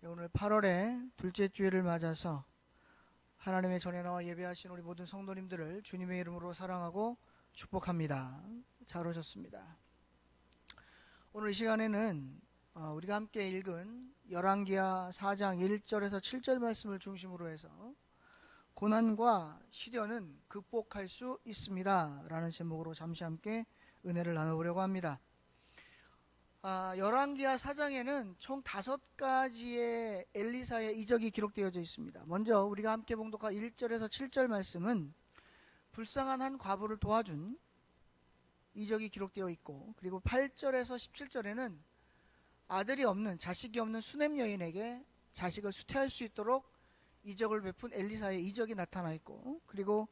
오늘 8월의 둘째 주일을 맞아서 하나님의 전에 나와 예배하신 우리 모든 성도님들을 주님의 이름으로 사랑하고 축복합니다. 잘 오셨습니다. 오늘 이 시간에는 우리가 함께 읽은 열왕기하 4장 1절에서 7절 말씀을 중심으로 해서 고난과 시련은 극복할 수 있습니다 라는 제목으로 잠시 함께 은혜를 나눠보려고 합니다. 열왕기하 4장에는 총 5가지의 엘리사의 이적이 기록되어져 있습니다. 먼저 우리가 함께 봉독한 1절에서 7절 말씀은 불쌍한 한 과부를 도와준 이적이 기록되어 있고, 그리고 8절에서 17절에는 아들이 없는, 자식이 없는 수냄 여인에게 자식을 수태할 수 있도록 이적을 베푼 엘리사의 이적이 나타나 있고, 그리고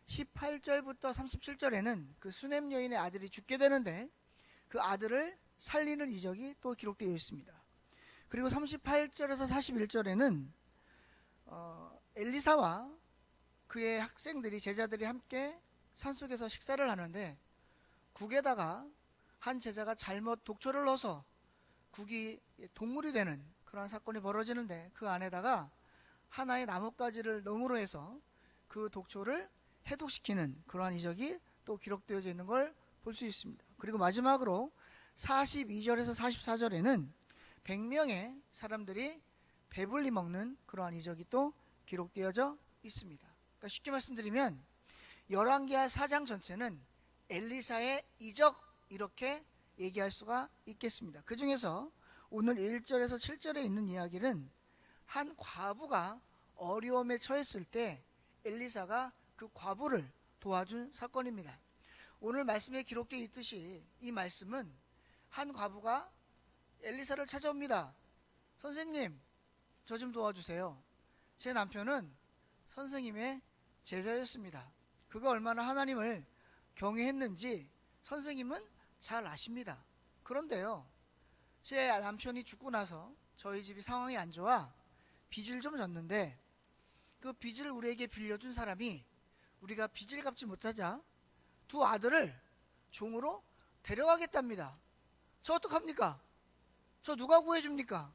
18절부터 37절에는 그 수냄 여인의 아들이 죽게 되는데 그 아들을 살리는 이적이 또 기록되어 있습니다. 그리고 38절에서 41절에는 엘리사와 그의 학생들이, 제자들이 함께 산속에서 식사를 하는데 국에다가 한 제자가 잘못 독초를 넣어서 국이 동물이 되는 그런 사건이 벌어지는데, 그 안에다가 하나의 나뭇가지를 넣음으로 해서 그 독초를 해독시키는 그러한 이적이 또 기록되어져 있는 걸 볼 수 있습니다. 그리고 마지막으로 42절에서 44절에는 100명의 사람들이 배불리 먹는 그러한 이적이 또 기록되어져 있습니다. 그러니까 쉽게 말씀드리면 열왕기하 4장 전체는 엘리사의 이적, 이렇게 얘기할 수가 있겠습니다. 그 중에서 오늘 1절에서 7절에 있는 이야기는 한 과부가 어려움에 처했을 때 엘리사가 그 과부를 도와준 사건입니다. 오늘 말씀에 기록되어 있듯이 이 말씀은 한 과부가 엘리사를 찾아옵니다. 선생님, 저 좀 도와주세요. 제 남편은 선생님의 제자였습니다. 그가 얼마나 하나님을 경외했는지 선생님은 잘 아십니다. 그런데요, 제 남편이 죽고 나서 저희 집이 상황이 안 좋아 빚을 좀 졌는데, 그 빚을 우리에게 빌려준 사람이 우리가 빚을 갚지 못하자 두 아들을 종으로 데려가겠답니다. 저 어떡합니까? 저 누가 구해줍니까?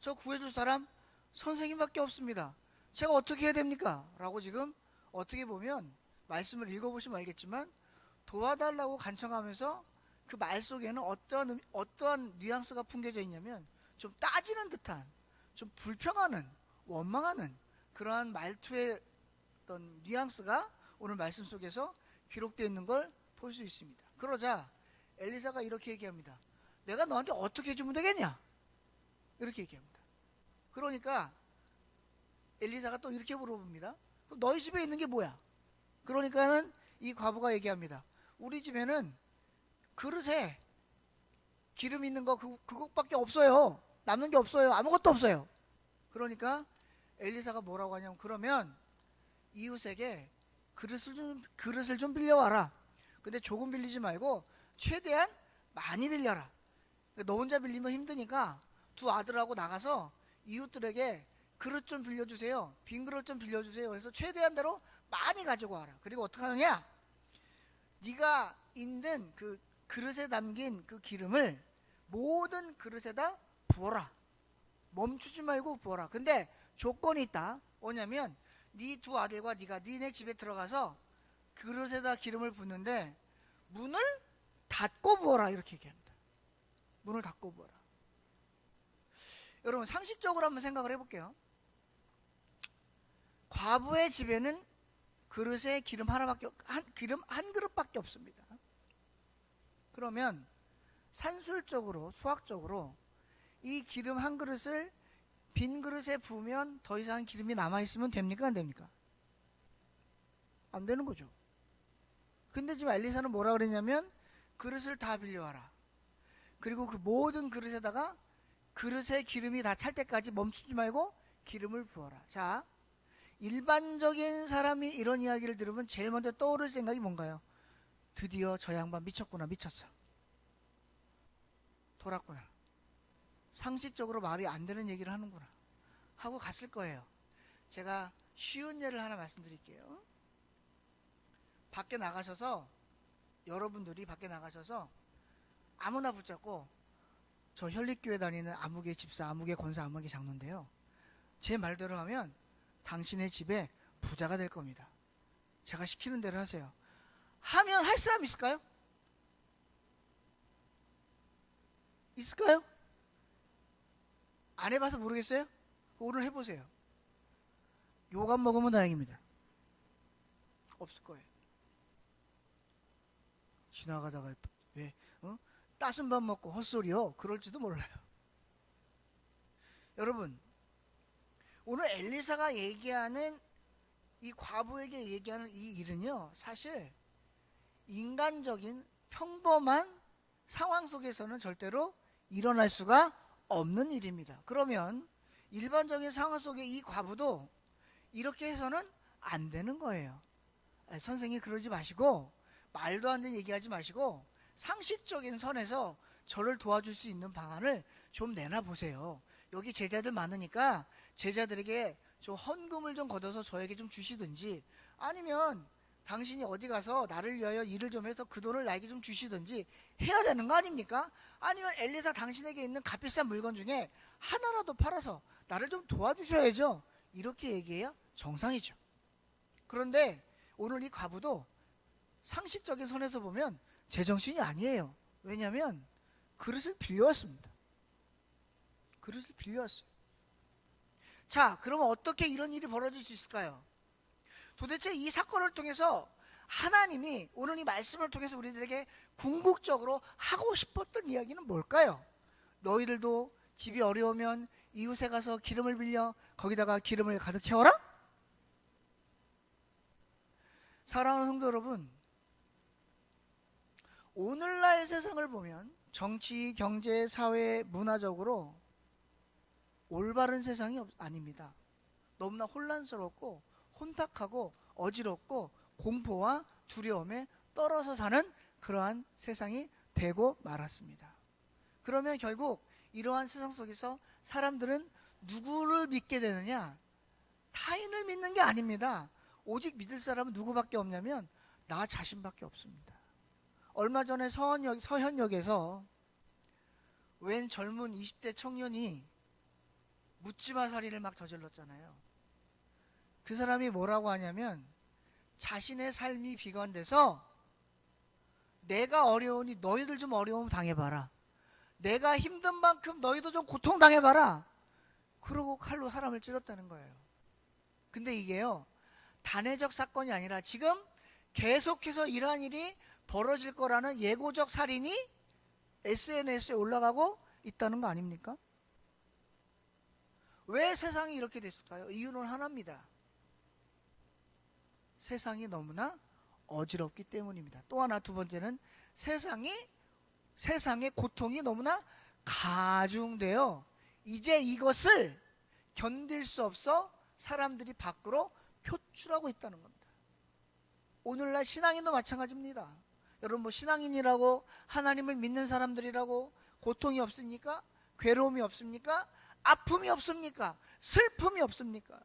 저 구해줄 사람 선생님밖에 없습니다. 제가 어떻게 해야 됩니까? 라고 지금 어떻게 보면 말씀을 읽어보시면 알겠지만 도와달라고 간청하면서 그 말 속에는 어떠한 뉘앙스가 풍겨져 있냐면 좀 따지는 듯한, 좀 불평하는, 원망하는 그러한 말투의 어떤 뉘앙스가 오늘 말씀 속에서 기록되어 있는 걸 볼 수 있습니다. 그러자 엘리사가 이렇게 얘기합니다. 내가 너한테 어떻게 해주면 되겠냐? 이렇게 얘기합니다. 그러니까 엘리사가 또 이렇게 물어봅니다. 그럼 너희 집에 있는 게 뭐야? 그러니까는 이 과부가 얘기합니다. 우리 집에는 그릇에 기름 있는 거 그것밖에 없어요. 남는 게 없어요. 아무것도 없어요. 그러니까 엘리사가 뭐라고 하냐면, 그러면 이웃에게 그릇을 좀 빌려와라. 근데 조금 빌리지 말고 최대한 많이 빌려라. 너 혼자 빌리면 힘드니까 두 아들하고 나가서 이웃들에게 그릇 좀 빌려주세요. 빈 그릇 좀 빌려주세요. 그래서 최대한대로 많이 가지고 와라. 그리고 어떻게 하느냐? 네가 있는 그 그릇에 담긴 그 기름을 모든 그릇에다 부어라. 멈추지 말고 부어라. 근데 조건이 있다. 뭐냐면 네 두 아들과 네가 니네 집에 들어가서 그릇에다 기름을 붓는데 문을 닫고 부어라. 이렇게 얘기합니다. 문을 닫고 부어라. 여러분, 상식적으로 한번 생각을 해볼게요. 과부의 집에는 그릇에 기름 한 그릇밖에 없습니다. 그러면 산술적으로, 수학적으로 이 기름 한 그릇을 빈 그릇에 부으면 더 이상 기름이 남아있으면 됩니까? 안 됩니까? 안 되는 거죠. 근데 지금 엘리사는 뭐라 그랬냐면 그릇을 다 빌려와라. 그리고 그 모든 그릇에다가 그릇에 기름이 다 찰 때까지 멈추지 말고 기름을 부어라. 자, 일반적인 사람이 이런 이야기를 들으면 제일 먼저 떠오를 생각이 뭔가요? 드디어 저 양반 미쳤구나, 미쳤어. 돌았구나. 상식적으로 말이 안 되는 얘기를 하는구나 하고 갔을 거예요. 제가 쉬운 예를 하나 말씀드릴게요. 여러분들이 밖에 나가셔서 아무나 붙잡고 저 현립교회 다니는 아무개 집사, 아무개 권사, 아무개 장로인데요. 제 말대로 하면 당신의 집에 부자가 될 겁니다. 제가 시키는 대로 하세요. 하면 할 사람 있을까요? 있을까요? 안 해봐서 모르겠어요? 오늘 해보세요. 욕 안 먹으면 다행입니다. 없을 거예요. 지나가다가 왜 따순 밥 먹고 헛소리요? 그럴지도 몰라요. 여러분, 오늘 엘리사가 얘기하는 이 과부에게 얘기하는 이 일은요, 사실 인간적인 평범한 상황 속에서는 절대로 일어날 수가 없는 일입니다. 그러면 일반적인 상황 속에 이 과부도 이렇게 해서는 안 되는 거예요. 선생님 그러지 마시고, 말도 안 되는 얘기하지 마시고, 상식적인 선에서 저를 도와줄 수 있는 방안을 좀 내놔보세요. 여기 제자들 많으니까 제자들에게 좀 헌금을 좀 걷어서 저에게 좀 주시든지, 아니면 당신이 어디 가서 나를 위하여 일을 좀 해서 그 돈을 나에게 좀 주시든지 해야 되는 거 아닙니까? 아니면 엘리사 당신에게 있는 값비싼 물건 중에 하나라도 팔아서 나를 좀 도와주셔야죠. 이렇게 얘기해야 정상이죠. 그런데 오늘 이 과부도 상식적인 선에서 보면 제정신이 아니에요. 왜냐하면 그릇을 빌려왔습니다. 그릇을 빌려왔어요. 자, 그러면 어떻게 이런 일이 벌어질 수 있을까요? 도대체 이 사건을 통해서 하나님이 오늘 이 말씀을 통해서 우리들에게 궁극적으로 하고 싶었던 이야기는 뭘까요? 너희들도 집이 어려우면 이웃에 가서 기름을 빌려 거기다가 기름을 가득 채워라? 사랑하는 성도 여러분, 오늘날 세상을 보면 정치, 경제, 사회, 문화적으로 올바른 세상이 아닙니다. 너무나 혼란스럽고 혼탁하고 어지럽고 공포와 두려움에 떨어져 사는 그러한 세상이 되고 말았습니다. 그러면 결국 이러한 세상 속에서 사람들은 누구를 믿게 되느냐? 타인을 믿는 게 아닙니다. 오직 믿을 사람은 누구밖에 없냐면 나 자신밖에 없습니다. 얼마 전에 서현역에서 웬 젊은 20대 청년이 묻지마 살인을 막 저질렀잖아요. 그 사람이 뭐라고 하냐면 자신의 삶이 비관돼서 내가 어려우니 너희들 좀 어려움 당해봐라. 내가 힘든 만큼 너희도 좀 고통 당해봐라. 그러고 칼로 사람을 찔렀다는 거예요. 근데 이게요, 단회적 사건이 아니라 지금 계속해서 이러한 일이 벌어질 거라는 예고적 살인이 SNS에 올라가고 있다는 거 아닙니까? 왜 세상이 이렇게 됐을까요? 이유는 하나입니다. 세상이 너무나 어지럽기 때문입니다. 또 하나, 두 번째는 세상의 고통이 너무나 가중되어 이제 이것을 견딜 수 없어 사람들이 밖으로 표출하고 있다는 겁니다. 오늘날 신앙인도 마찬가지입니다. 여러분, 뭐 신앙인이라고 하나님을 믿는 사람들이라고 고통이 없습니까? 괴로움이 없습니까? 아픔이 없습니까? 슬픔이 없습니까?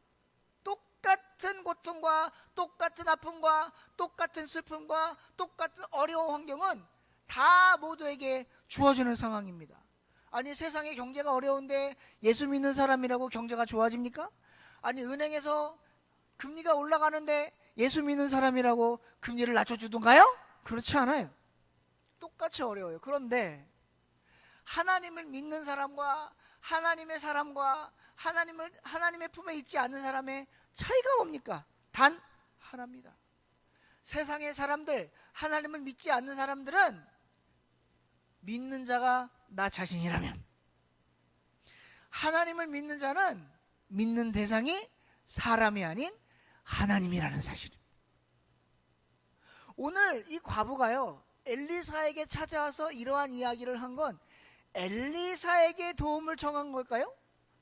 똑같은 고통과 똑같은 아픔과 똑같은 슬픔과 똑같은 어려운 환경은 다 모두에게 주어지는 상황입니다. 아니, 세상의 경제가 어려운데 예수 믿는 사람이라고 경제가 좋아집니까? 아니, 은행에서 금리가 올라가는데 예수 믿는 사람이라고 금리를 낮춰주던가요? 그렇지 않아요. 똑같이 어려워요. 그런데 하나님을 믿는 사람과 하나님의 사람과 하나님의 품에 있지 않는 사람의 차이가 뭡니까? 단 하나입니다. 세상의 사람들, 하나님을 믿지 않는 사람들은 믿는 자가 나 자신이라면, 하나님을 믿는 자는 믿는 대상이 사람이 아닌 하나님이라는 사실입니다. 오늘 이 과부가요, 엘리사에게 찾아와서 이러한 이야기를 한 건 엘리사에게 도움을 청한 걸까요?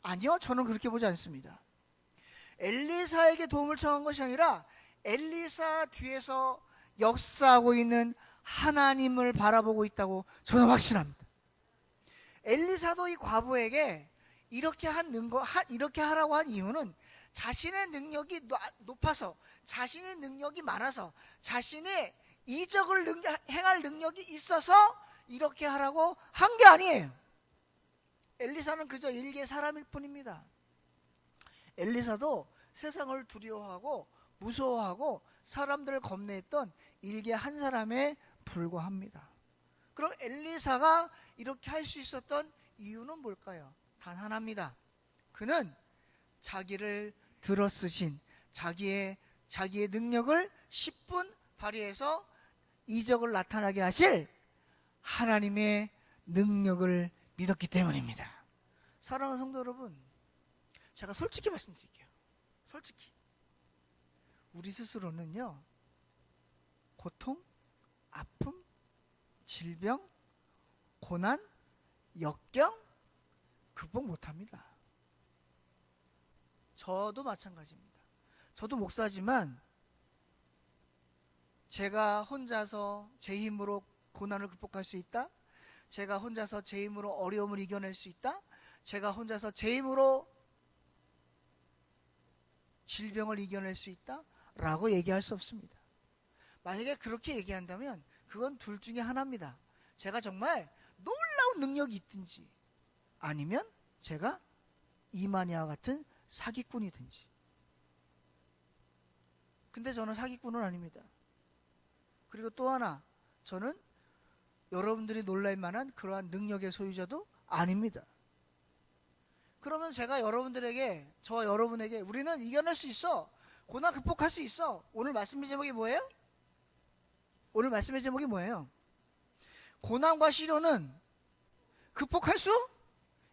아니요, 저는 그렇게 보지 않습니다. 엘리사에게 도움을 청한 것이 아니라 엘리사 뒤에서 역사하고 있는 하나님을 바라보고 있다고 저는 확신합니다. 엘리사도 이 과부에게 이렇게 하라고 한 이유는 자신의 능력이 높아서, 자신의 능력이 많아서, 자신의 이적을 행할 능력이 있어서 이렇게 하라고 한 게 아니에요. 엘리사는 그저 일개 사람일 뿐입니다. 엘리사도 세상을 두려워하고 무서워하고 사람들을 겁내했던 일개 한 사람에 불과합니다. 그럼 엘리사가 이렇게 할 수 있었던 이유는 뭘까요? 단 하나입니다. 그는 자기를 들어쓰신 자기의 능력을 10분 발휘해서 이적을 나타나게 하실 하나님의 능력을 믿었기 때문입니다. 사랑하는 성도 여러분, 제가 솔직히 말씀드릴게요. 솔직히 우리 스스로는요, 고통, 아픔, 질병, 고난, 역경 극복 못합니다. 저도 마찬가지입니다. 저도 목사지만 제가 혼자서 제 힘으로 고난을 극복할 수 있다? 제가 혼자서 제 힘으로 어려움을 이겨낼 수 있다? 제가 혼자서 제 힘으로 질병을 이겨낼 수 있다? 라고 얘기할 수 없습니다. 만약에 그렇게 얘기한다면 그건 둘 중에 하나입니다. 제가 정말 놀라운 능력이 있든지, 아니면 제가 이마니아와 같은 사기꾼이든지. 근데 저는 사기꾼은 아닙니다. 그리고 또 하나, 저는 여러분들이 놀랄 만한 그러한 능력의 소유자도 아닙니다. 그러면 제가 여러분들에게, 저와 여러분에게 우리는 이겨낼 수 있어, 고난 극복할 수 있어. 오늘 말씀의 제목이 뭐예요? 오늘 말씀의 제목이 뭐예요? 고난과 시련은 극복할 수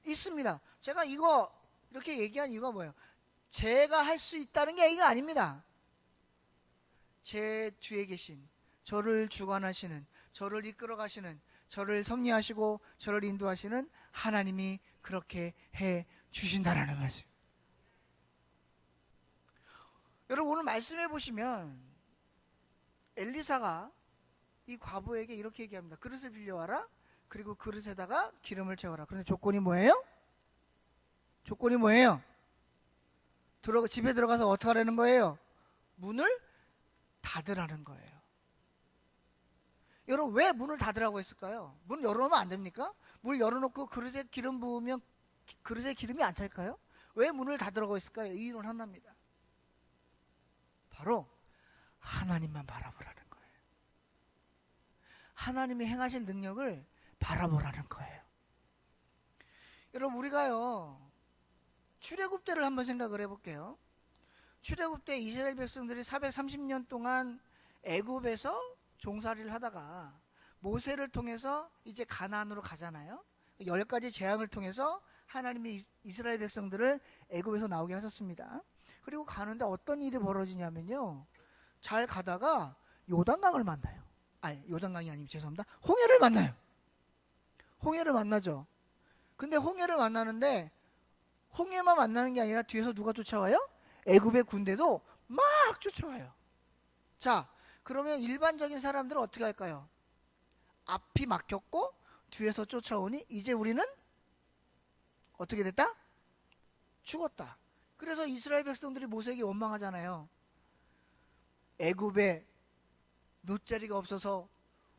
있습니다. 제가 이거 이렇게 얘기한 이유가 뭐예요? 제가 할 수 있다는 게 이거 아닙니다. 제 뒤에 계신, 저를 주관하시는, 저를 이끌어 가시는, 저를 섭리하시고 저를 인도하시는 하나님이 그렇게 해 주신다라는 말씀. 여러분, 오늘 말씀해 보시면 엘리사가 이 과부에게 이렇게 얘기합니다. 그릇을 빌려와라. 그리고 그릇에다가 기름을 채워라. 그런데 조건이 뭐예요? 조건이 뭐예요? 집에 들어가서 어떻게 하라는 거예요? 문을 닫으라는 거예요. 여러분, 왜 문을 닫으라고 했을까요? 문 열어놓으면 안 됩니까? 문 열어놓고 그릇에 기름 부으면 그릇에 기름이 안 찰까요? 왜 문을 닫으라고 했을까요? 이유는 하나입니다. 바로 하나님만 바라보라는 거예요. 하나님이 행하실 능력을 바라보라는 거예요. 여러분, 우리가요, 출애굽 때를 한번 생각을 해볼게요. 출애굽 때 이스라엘 백성들이 430년 동안 애굽에서 종살이를 하다가 모세를 통해서 이제 가나안으로 가잖아요. 10가지 재앙을 통해서 하나님이 이스라엘 백성들을 애굽에서 나오게 하셨습니다. 그리고 가는데 어떤 일이 벌어지냐면요, 잘 가다가 요단강을 만나요. 아니, 요단강이 아니면 죄송합니다. 홍해를 만나요. 홍해를 만나죠. 근데 홍해를 만나는데 홍해만 만나는 게 아니라 뒤에서 누가 쫓아와요? 애굽의 군대도 막 쫓아와요. 자, 그러면 일반적인 사람들은 어떻게 할까요? 앞이 막혔고 뒤에서 쫓아오니 이제 우리는 어떻게 됐다? 죽었다. 그래서 이스라엘 백성들이 모세에게 원망하잖아요. 애굽에 묘자리가 없어서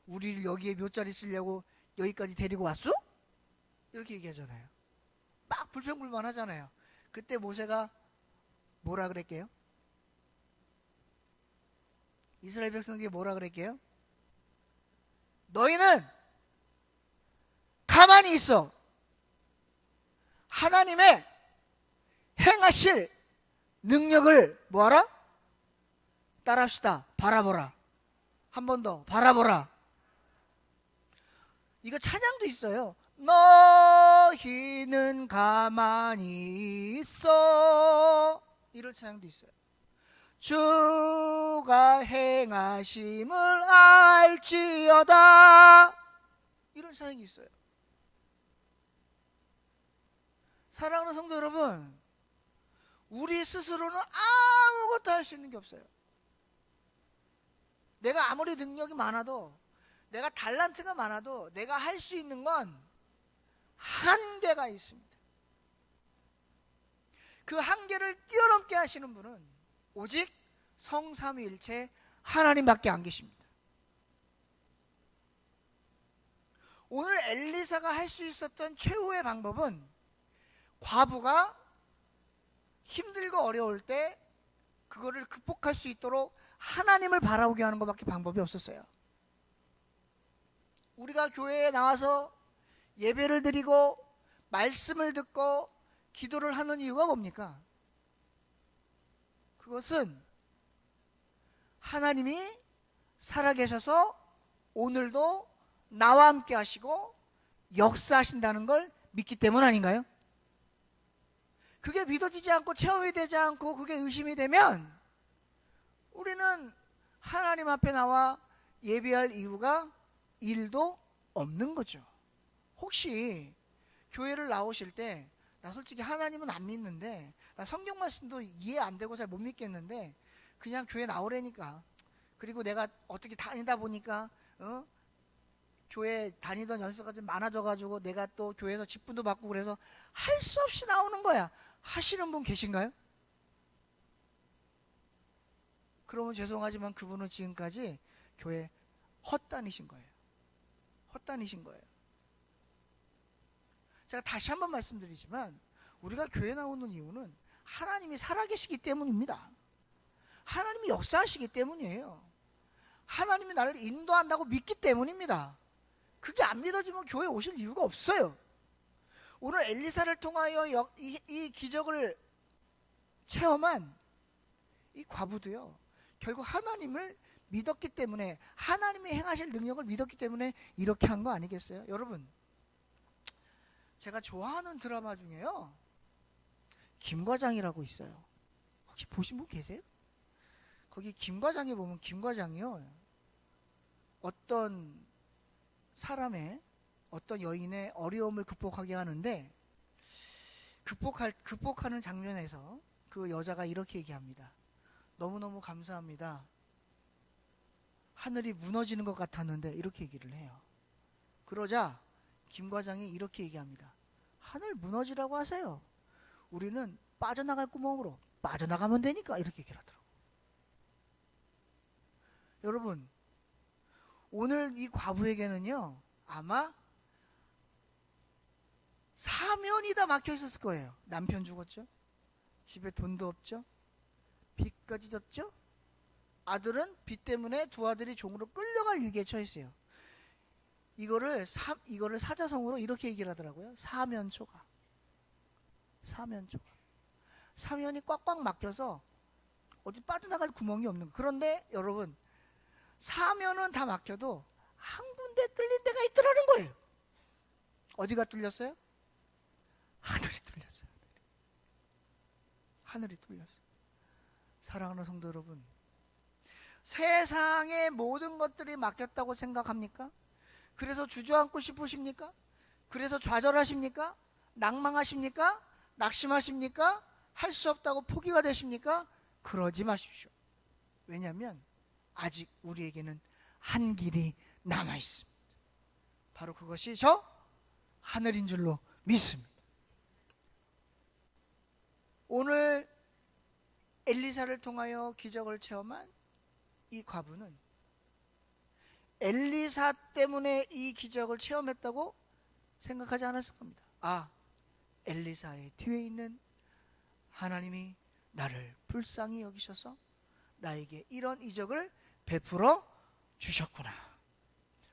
우리를 여기에 묘자리 쓰려고 여기까지 데리고 왔어? 이렇게 얘기하잖아요. 막 불평불만 하잖아요. 그때 모세가 뭐라 그랬게요? 이스라엘 백성에게 뭐라 그랬게요? 너희는 가만히 있어. 하나님의 행하실 능력을 뭐하라? 따라합시다. 바라보라. 한 번 더 바라보라. 이거 찬양도 있어요. 너희는 가만히 있어. 이런 찬양도 있어요. 주가 행하심을 알지어다. 이런 찬양이 있어요. 사랑하는 성도 여러분, 우리 스스로는 아무것도 할 수 있는 게 없어요. 내가 아무리 능력이 많아도, 내가 달란트가 많아도 내가 할 수 있는 건 한계가 있습니다. 그 한계를 뛰어넘게 하시는 분은 오직 성삼위일체 하나님밖에 안 계십니다. 오늘 엘리사가 할 수 있었던 최후의 방법은 과부가 힘들고 어려울 때 그거를 극복할 수 있도록 하나님을 바라보게 하는 것밖에 방법이 없었어요. 우리가 교회에 나와서 예배를 드리고 말씀을 듣고 기도를 하는 이유가 뭡니까? 그것은 하나님이 살아계셔서 오늘도 나와 함께 하시고 역사하신다는 걸 믿기 때문 아닌가요? 그게 믿어지지 않고 체험이 되지 않고 그게 의심이 되면 우리는 하나님 앞에 나와 예배할 이유가 1도 없는 거죠. 혹시 교회를 나오실 때 나 솔직히 하나님은 안 믿는데 나 성경 말씀도 이해 안 되고 잘 못 믿겠는데 그냥 교회 나오라니까, 그리고 내가 어떻게 다니다 보니까 교회 다니던 연수가 좀 많아져가지고 내가 또 교회에서 직분도 받고 그래서 할 수 없이 나오는 거야 하시는 분 계신가요? 그러면 죄송하지만 그분은 지금까지 교회 헛다니신 거예요. 헛다니신 거예요. 제가 다시 한번 말씀드리지만 우리가 교회 나오는 이유는 하나님이 살아계시기 때문입니다. 하나님이 역사하시기 때문이에요. 하나님이 나를 인도한다고 믿기 때문입니다. 그게 안 믿어지면 교회 오실 이유가 없어요. 오늘 엘리사를 통하여 이 기적을 체험한 이 과부도요, 결국 하나님을 믿었기 때문에, 하나님이 행하실 능력을 믿었기 때문에 이렇게 한 거 아니겠어요? 여러분, 제가 좋아하는 드라마 중에요, 김과장이라고 있어요. 혹시 보신 분 계세요? 거기 김과장에 보면 김과장이요, 어떤 사람의, 어떤 여인의 어려움을 극복하게 하는데 극복하는 장면에서 그 여자가 이렇게 얘기합니다. 너무너무 감사합니다. 하늘이 무너지는 것 같았는데, 이렇게 얘기를 해요. 그러자 김 과장이 이렇게 얘기합니다. 하늘 무너지라고 하세요. 우리는 빠져나갈 구멍으로 빠져나가면 되니까, 이렇게 얘기를 하더라고요. 여러분, 오늘 이 과부에게는요 아마 사면이 다 막혀 있었을 거예요. 남편 죽었죠, 집에 돈도 없죠, 빚까지 졌죠, 아들은 빚 때문에 두 아들이 종으로 끌려갈 위기에 처했어요. 이거를 사자성어로 이렇게 얘기를 하더라고요. 사면초가. 사면이 꽉꽉 막혀서 어디 빠져나갈 구멍이 없는 거예요. 그런데 여러분, 사면은 다 막혀도 한 군데 뚫린 데가 있더라는 거예요. 어디가 뚫렸어요? 하늘이 뚫렸어요. 하늘이 뚫렸어요. 사랑하는 성도 여러분, 세상의 모든 것들이 막혔다고 생각합니까? 그래서 주저앉고 싶으십니까? 그래서 좌절하십니까? 낭망하십니까? 낙심하십니까? 할 수 없다고 포기가 되십니까? 그러지 마십시오. 왜냐하면 아직 우리에게는 한 길이 남아 있습니다. 바로 그것이 저 하늘인 줄로 믿습니다. 오늘 엘리사를 통하여 기적을 체험한 이 과부는 엘리사 때문에 이 기적을 체험했다고 생각하지 않았을 겁니다. 아, 엘리사의 뒤에 있는 하나님이 나를 불쌍히 여기셔서 나에게 이런 이적을 베풀어 주셨구나.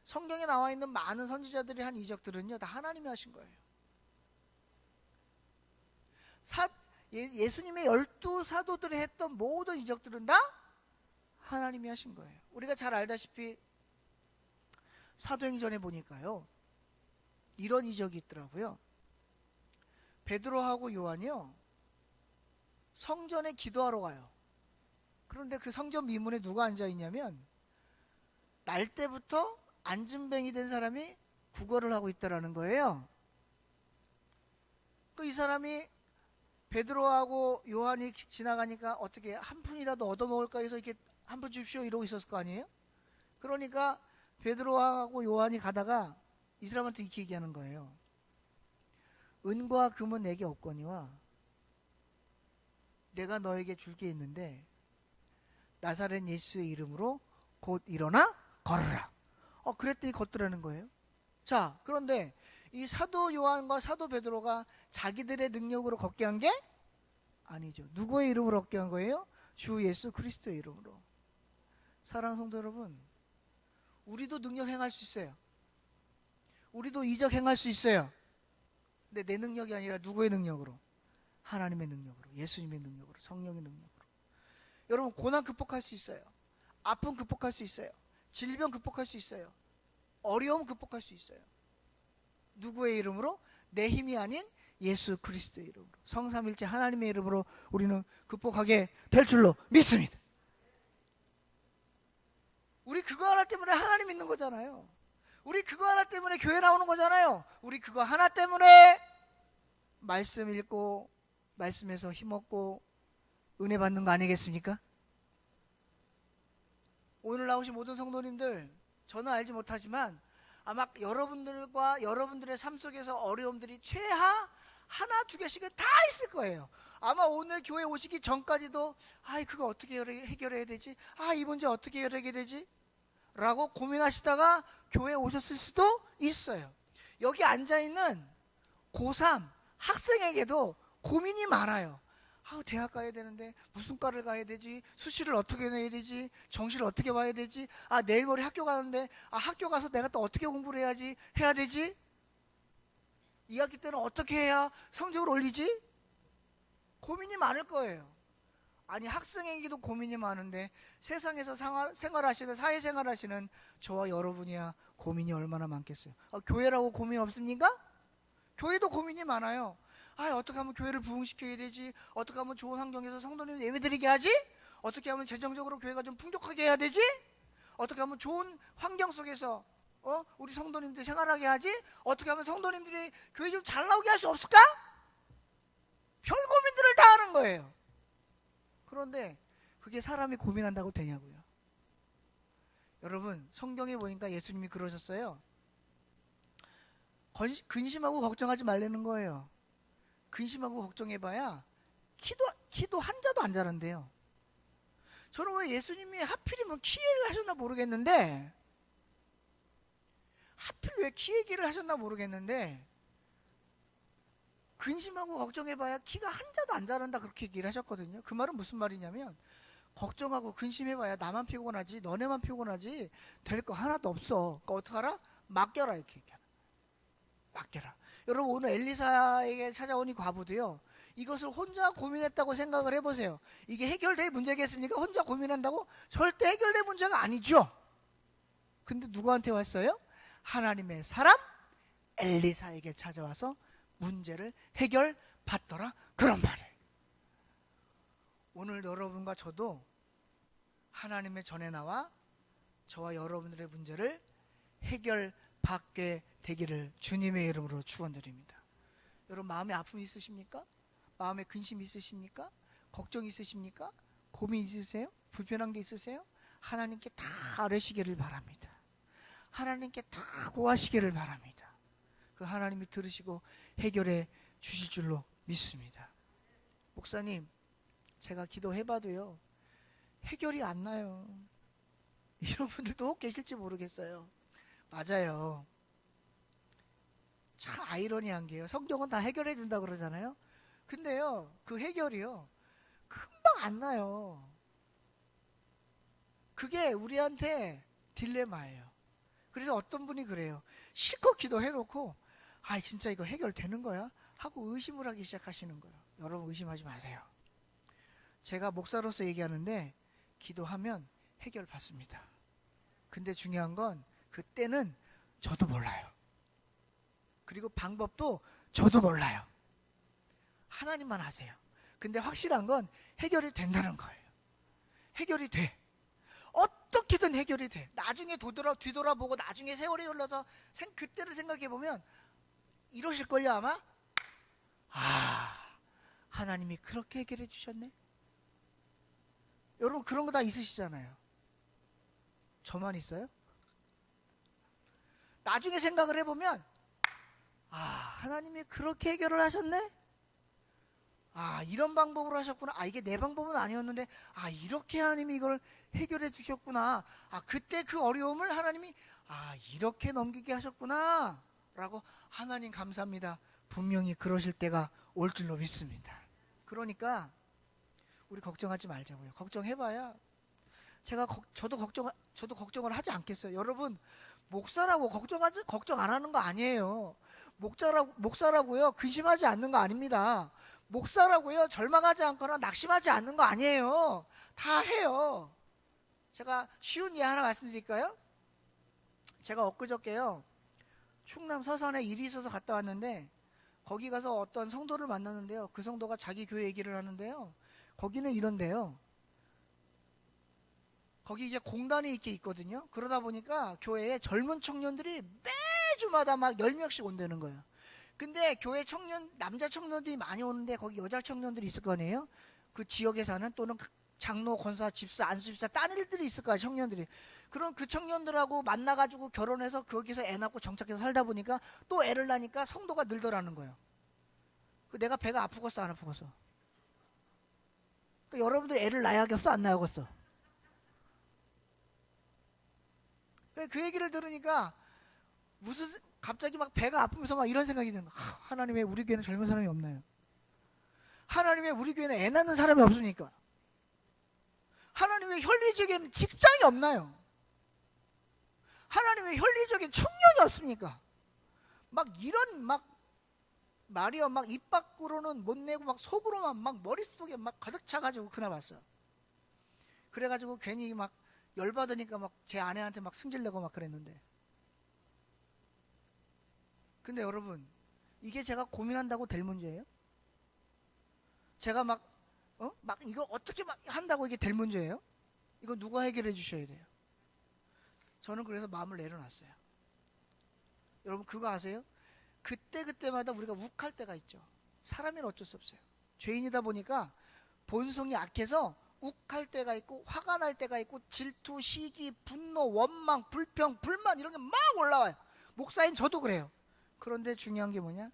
성경에 나와 있는 많은 선지자들이 한 이적들은요 다 하나님이 하신 거예요. 예수님의 12사도들이 했던 모든 이적들은 다 하나님이 하신 거예요. 우리가 잘 알다시피 사도행전에 보니까요 이런 이적이 있더라고요. 베드로하고 요한이요 성전에 기도하러 가요. 그런데 그 성전 미문에 누가 앉아있냐면 날 때부터 안진뱅이 된 사람이 구걸을 하고 있다라는 거예요. 이 사람이 베드로하고 요한이 지나가니까 어떻게 한 푼이라도 얻어먹을까 해서 이렇게 한 푼 줍시오 이러고 있었을 거 아니에요. 그러니까 베드로하고 요한이 가다가 이 사람한테 이렇게 얘기하는 거예요. 은과 금은 내게 없거니와 내가 너에게 줄 게 있는데 나사렛 예수의 이름으로 곧 일어나 걸으라. 그랬더니 걷더라는 거예요. 자, 그런데 이 사도 요한과 사도 베드로가 자기들의 능력으로 걷게 한 게 아니죠. 누구의 이름으로 걷게 한 거예요? 주 예수 그리스도의 이름으로. 사랑하는 성도 여러분, 우리도 능력 행할 수 있어요. 우리도 이적 행할 수 있어요. 근데 내 능력이 아니라 누구의 능력으로? 하나님의 능력으로, 예수님의 능력으로, 성령의 능력으로. 여러분, 고난 극복할 수 있어요. 아픔 극복할 수 있어요. 질병 극복할 수 있어요. 어려움 극복할 수 있어요. 누구의 이름으로? 내 힘이 아닌 예수 그리스도의 이름으로, 성삼일체 하나님의 이름으로 우리는 극복하게 될 줄로 믿습니다. 우리 그거 하나 때문에 하나님 믿는 거잖아요. 우리 그거 하나 때문에 교회 나오는 거잖아요. 우리 그거 하나 때문에 말씀 읽고 말씀에서 힘없고 은혜 받는 거 아니겠습니까? 오늘 나오신 모든 성도님들, 저는 알지 못하지만 아마 여러분들과 여러분들의 삶 속에서 어려움들이 최하 하나 두 개씩은 다 있을 거예요. 아마 오늘 교회 오시기 전까지도 그거 어떻게 해결해야 되지? 이 문제 어떻게 해결해야 되지? 라고 고민하시다가 교회에 오셨을 수도 있어요. 여기 앉아있는 고3 학생에게도 고민이 많아요. 대학 가야 되는데 무슨 과를 가야 되지? 수시를 어떻게 내야 되지? 정시를 어떻게 봐야 되지? 내일 모레 학교 가는데 학교 가서 내가 또 어떻게 공부를 해야 되지? 2학기 때는 어떻게 해야 성적을 올리지? 고민이 많을 거예요. 아니, 학생에게도 고민이 많은데 세상에서 생활하시는, 사회생활하시는 저와 여러분이야 고민이 얼마나 많겠어요. 교회라고 고민 없습니까? 교회도 고민이 많아요. 어떻게 하면 교회를 부흥시켜야 되지? 어떻게 하면 좋은 환경에서 성도님 예배드리게 하지? 어떻게 하면 재정적으로 교회가 좀 풍족하게 해야 되지? 어떻게 하면 좋은 환경 속에서 우리 성도님들 생활하게 하지? 어떻게 하면 성도님들이 교회 좀 잘 나오게 할 수 없을까? 별 고민들을 다 하는 거예요. 그런데 그게 사람이 고민한다고 되냐고요. 여러분, 성경에 보니까 예수님이 그러셨어요. 근심하고 걱정하지 말라는 거예요. 근심하고 걱정해봐야 키도 한자도 안 자란대요. 저는 왜 예수님이 하필이면 키 얘기를 하셨나 모르겠는데, 하필 왜 키 얘기를 하셨나 모르겠는데, 근심하고 걱정해봐야 키가 한자도 안 자란다, 그렇게 얘기를 하셨거든요. 그 말은 무슨 말이냐면, 걱정하고 근심해봐야 나만 피곤하지 너네만 피곤하지 될 거 하나도 없어. 그러니까 어떡하라? 맡겨라, 이렇게 얘기하는. 맡겨라. 여러분, 오늘 엘리사에게 찾아온 이 과부도요, 이것을 혼자 고민했다고 생각을 해보세요. 이게 해결될 문제겠습니까? 혼자 고민한다고? 절대 해결될 문제가 아니죠. 근데 누구한테 왔어요? 하나님의 사람 엘리사에게 찾아와서 문제를 해결받더라, 그런 말이에요. 오늘 여러분과 저도 하나님의 전에 나와 저와 여러분들의 문제를 해결받게 되기를 주님의 이름으로 축원드립니다. 여러분, 마음에 아픔이 있으십니까? 마음에 근심이 있으십니까? 걱정이 있으십니까? 고민 있으세요? 불편한 게 있으세요? 하나님께 다 아뢰시기를 바랍니다. 하나님께 다 구하시기를 바랍니다. 그 하나님이 들으시고 해결해 주실 줄로 믿습니다. 목사님, 제가 기도해봐도요 해결이 안 나요. 이런 분들도 혹 계실지 모르겠어요. 맞아요. 참 아이러니한 게요, 성경은 다 해결해 준다고 그러잖아요. 근데요, 그 해결이요 금방 안 나요. 그게 우리한테 딜레마예요. 그래서 어떤 분이 그래요. 실컷 기도해놓고 진짜 이거 해결되는 거야? 하고 의심을 하기 시작하시는 거예요. 여러분, 의심하지 마세요. 제가 목사로서 얘기하는데 기도하면 해결받습니다. 근데 중요한 건 그때는 저도 몰라요. 그리고 방법도 저도 몰라요. 하나님만 아세요. 근데 확실한 건 해결이 된다는 거예요. 해결이 돼. 어떻게든 해결이 돼. 나중에 뒤돌아보고 나중에 세월이 흘러서 그때를 생각해보면 이러실걸요 아마? 하나님이 그렇게 해결해 주셨네? 여러분, 그런 거 다 있으시잖아요. 저만 있어요? 나중에 생각을 해보면 하나님이 그렇게 해결을 하셨네? 이런 방법으로 하셨구나. 이게 내 방법은 아니었는데 이렇게 하나님이 이걸 해결해 주셨구나. 그때 그 어려움을 하나님이 이렇게 넘기게 하셨구나 라고 하나님 감사합니다. 분명히 그러실 때가 올 줄로 믿습니다. 그러니까 우리 걱정하지 말자고요. 걱정해봐야 저도 걱정을 하지 않겠어요. 여러분, 목사라고 걱정 안 하는 거 아니에요. 목사라고요 근심하지 않는 거 아닙니다. 목사라고요 절망하지 않거나 낙심하지 않는 거 아니에요. 다 해요. 제가 쉬운 예 하나 말씀드릴까요? 제가 엊그저께요 충남 서산에 일이 있어서 갔다 왔는데, 거기 가서 어떤 성도를 만났는데요, 그 성도가 자기 교회 얘기를 하는데요, 거기는 이런데요, 거기 이제 공단이 이렇게 있거든요. 그러다 보니까 교회에 젊은 청년들이 매주마다 막 10명씩 온다는 거예요. 근데 교회 남자 청년들이 많이 오는데 거기 여자 청년들이 있을 거 아니에요. 그 지역에 사는, 또는 장로, 권사, 집사, 안수집사, 딴 일들이 있을 거예요, 청년들이. 그럼 그 청년들하고 만나가지고 결혼해서 거기서 애 낳고 정착해서 살다 보니까 또 애를 낳으니까 성도가 늘더라는 거예요. 내가 배가 아프겠어, 안 아프겠어? 여러분들 애를 낳아야겠어, 안 낳아야겠어? 그 얘기를 들으니까 갑자기 막 배가 아프면서 막 이런 생각이 드는 거야. 하나님 왜 우리 교회는 젊은 사람이 없나요? 하나님 왜 우리 교회는 애 낳는 사람이 없으니까? 하나님 왜 현리적인 직장이 없나요? 하나님 왜 현리적인 청년이 없습니까? 막 이런 말이요, 막 입 밖으로는 못 내고 막 속으로만 막 머릿속에 막 가득 차가지고 그날 왔어. 그래가지고 괜히 막 열받으니까 막 제 아내한테 막 승질내고 막 그랬는데, 근데 여러분, 이게 제가 고민한다고 될 문제예요? 제가 막 이거 어떻게 막 한다고 이게 될 문제예요? 이거 누가 해결해 주셔야 돼요. 저는 그래서 마음을 내려놨어요. 여러분, 그거 아세요? 그때마다 우리가 욱할 때가 있죠. 사람은 어쩔 수 없어요. 죄인이다 보니까 본성이 약해서 욱할 때가 있고, 화가 날 때가 있고, 질투, 시기, 분노, 원망, 불평, 불만, 이런 게 막 올라와요. 목사인 저도 그래요. 그런데 중요한 게 뭐냐?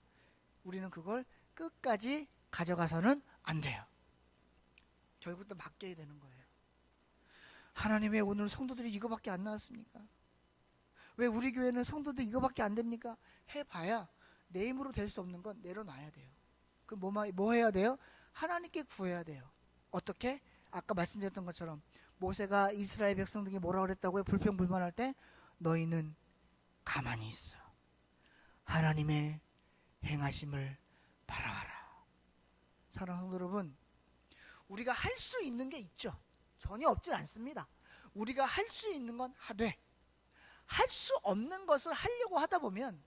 우리는 그걸 끝까지 가져가서는 안 돼요. 결국 또 맡겨야 되는 거예요. 하나님 왜 오늘 성도들이 이거밖에 안 나왔습니까? 왜 우리 교회는 성도들 이거밖에 안 됩니까? 해봐야 내 힘으로 될 수 없는 건 내려놔야 돼요. 뭐 해야 돼요? 하나님께 구해야 돼요. 어떻게? 아까 말씀드렸던 것처럼 모세가 이스라엘 백성들에게 뭐라 그랬다고요? 불평불만할 때 너희는 가만히 있어. 하나님의 행하심을 바라봐라. 사랑하는 성도 여러분, 우리가 할 수 있는 게 있죠. 전혀 없진 않습니다. 우리가 할 수 있는 건 하되, 할 수 없는 것을 하려고 하다 보면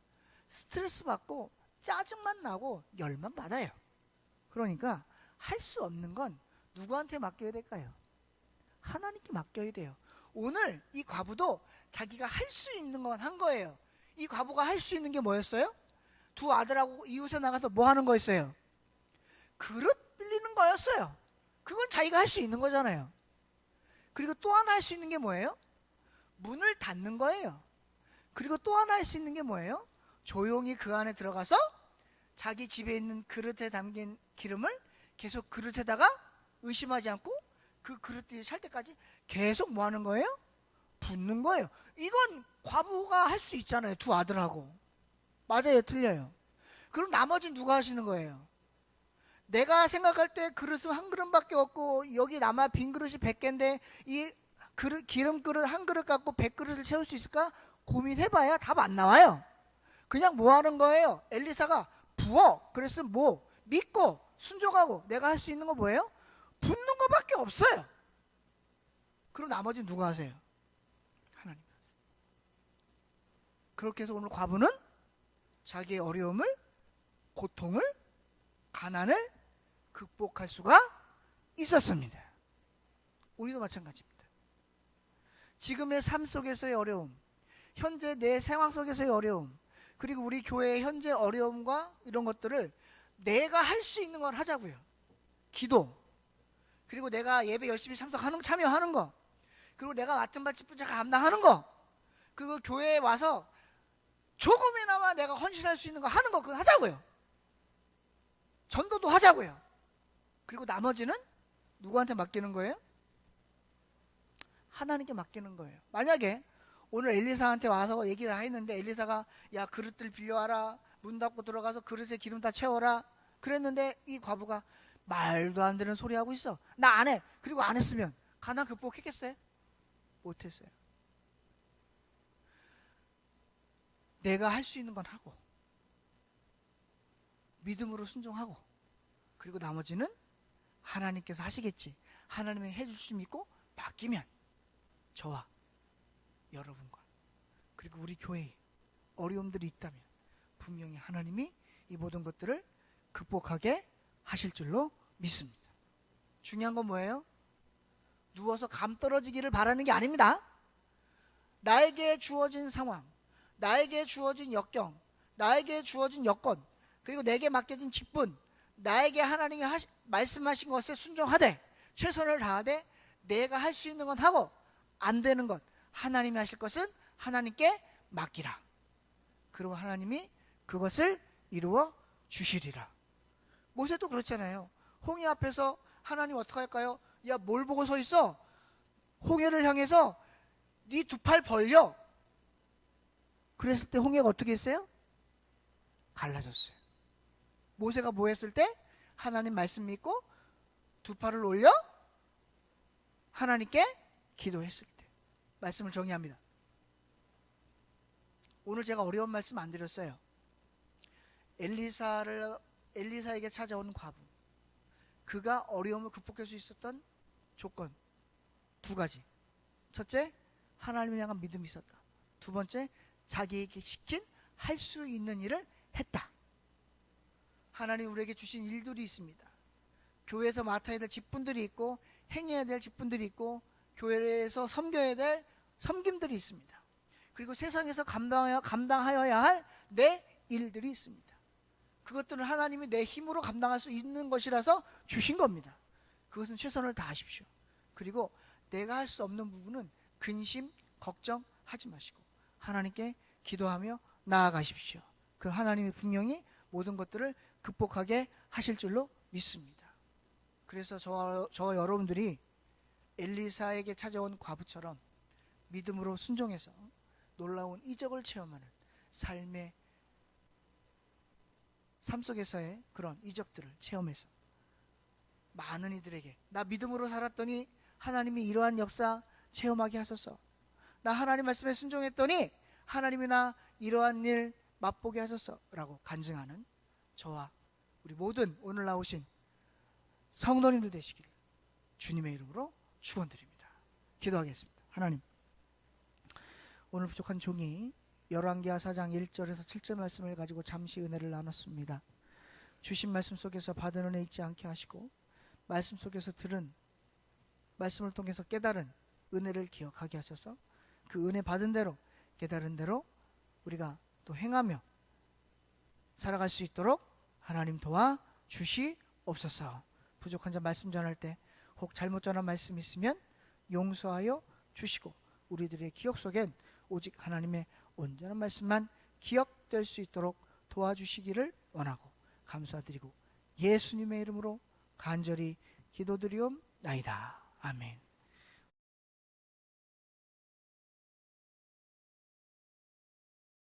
스트레스 받고 짜증만 나고 열만 받아요. 그러니까 할 수 없는 건 누구한테 맡겨야 될까요? 하나님께 맡겨야 돼요. 오늘 이 과부도 자기가 할 수 있는 건 한 거예요. 이 과부가 할 수 있는 게 뭐였어요? 두 아들하고 이웃에 나가서 뭐 하는 거였어요? 그릇 빌리는 거였어요. 그건 자기가 할 수 있는 거잖아요. 그리고 또 하나 할 수 있는 게 뭐예요? 문을 닫는 거예요. 그리고 또 하나 할 수 있는 게 뭐예요? 조용히 그 안에 들어가서 자기 집에 있는 그릇에 담긴 기름을 계속 그릇에다가 의심하지 않고 그 그릇들이 찰 때까지 계속 뭐 하는 거예요? 붓는 거예요. 이건 과부가 할 수 있잖아요. 두 아들하고. 맞아요, 틀려요? 그럼 나머지는 누가 하시는 거예요? 내가 생각할 때 그릇은 한 그릇밖에 없고, 여기 남아 빈 그릇이 100개인데 이 기름 그릇 한 그릇 갖고 100그릇을 채울 수 있을까? 고민해봐야 답 안 나와요. 그냥 뭐 하는 거예요? 엘리사가 부어. 그랬으면 뭐 믿고 순종하고 내가 할 수 있는 거 뭐예요? 붓는 거밖에 없어요. 그럼 나머지는 누가 하세요? 하나님 하세요. 그렇게 해서 오늘 과부는 자기의 어려움을, 고통을, 가난을 극복할 수가 있었습니다. 우리도 마찬가지입니다. 지금의 삶 속에서의 어려움, 현재 내 상황 속에서의 어려움, 그리고 우리 교회의 현재 어려움과 이런 것들을 내가 할 수 있는 건 하자고요. 기도, 그리고 내가 예배 열심히 참여하는 거, 그리고 내가 맡은 바 짚은 자 감당하는 거, 그리고 교회에 와서 조금이나마 내가 헌신할 수 있는 거 하는 거, 그거 하자고요. 전도도 하자고요. 그리고 나머지는 누구한테 맡기는 거예요? 하나님께 맡기는 거예요. 만약에 오늘 엘리사한테 와서 얘기를 했는데 엘리사가 야 그릇들 빌려와라, 문 닫고 들어가서 그릇에 기름 다 채워라 그랬는데 이 과부가 말도 안 되는 소리 하고 있어. 나 안 해. 그리고 안 했으면 가난 극복했겠어요? 못했어요. 내가 할 수 있는 건 하고 믿음으로 순종하고 그리고 나머지는 하나님께서 하시겠지, 하나님이 해줄 수 믿고 맡기면 저와 여러분과 그리고 우리 교회에 어려움들이 있다면 분명히 하나님이 이 모든 것들을 극복하게 하실 줄로 믿습니다. 중요한 건 뭐예요? 누워서 감 떨어지기를 바라는 게 아닙니다. 나에게 주어진 상황, 나에게 주어진 역경, 나에게 주어진 여건, 그리고 내게 맡겨진 직분, 나에게 하나님이 말씀하신 것에 순종하되 최선을 다하되 내가 할 수 있는 건 하고 안 되는 것 하나님이 하실 것은 하나님께 맡기라. 그리고 하나님이 그것을 이루어 주시리라. 모세도 그렇잖아요. 홍해 앞에서 하나님 어떻게 할까요? 야, 뭘 보고 서 있어? 홍해를 향해서 네 두 팔 벌려. 그랬을 때 홍해가 어떻게 했어요? 갈라졌어요. 모세가 뭐 했을 때? 하나님 말씀 믿고 두 팔을 올려 하나님께 기도했을 때. 말씀을 정리합니다. 오늘 제가 어려운 말씀 안 드렸어요. 엘리사에게 찾아온 과부, 그가 어려움을 극복할 수 있었던 조건 두 가지. 첫째, 하나님을 향한 믿음이 있었다. 두 번째, 자기에게 시킨 할 수 있는 일을 했다. 하나님 우리에게 주신 일들이 있습니다. 교회에서 맡아야 될 직분들이 있고 행해야 될 직분들이 있고 교회에서 섬겨야 될 섬김들이 있습니다. 그리고 세상에서 감당하여야 할 내 일들이 있습니다. 그것들은 하나님이 내 힘으로 감당할 수 있는 것이라서 주신 겁니다. 그것은 최선을 다하십시오. 그리고 내가 할 수 없는 부분은 근심, 걱정하지 마시고 하나님께 기도하며 나아가십시오. 그럼 하나님이 분명히 모든 것들을 극복하게 하실 줄로 믿습니다. 그래서 저와 여러분들이 엘리사에게 찾아온 과부처럼 믿음으로 순종해서 놀라운 이적을 체험하는 삶 속에서의 그런 이적들을 체험해서 많은 이들에게 나 믿음으로 살았더니 하나님이 이러한 역사 체험하게 하소서, 나 하나님 말씀에 순종했더니 하나님이 나 이러한 일 맛보게 하소서 라고 간증하는 저와 우리 모든 오늘 나오신 성도님들 되시기를 주님의 이름으로 축원드립니다. 기도하겠습니다. 하나님, 오늘 부족한 종이 열왕기하 4장 1절에서 7절 말씀을 가지고 잠시 은혜를 나눴습니다. 주신 말씀 속에서 받은 은혜 잊지 않게 하시고 말씀 속에서 들은 말씀을 통해서 깨달은 은혜를 기억하게 하셔서 그 은혜 받은 대로 깨달은 대로 우리가 또 행하며 살아갈 수 있도록 하나님 도와 주시옵소서. 부족한 자 말씀 전할 때 혹 잘못 전한 말씀 있으면 용서하여 주시고 우리들의 기억 속엔 오직 하나님의 온전한 말씀만 기억될 수 있도록 도와주시기를 원하고 감사드리고 예수님의 이름으로 간절히 기도드리옵나이다. 아멘.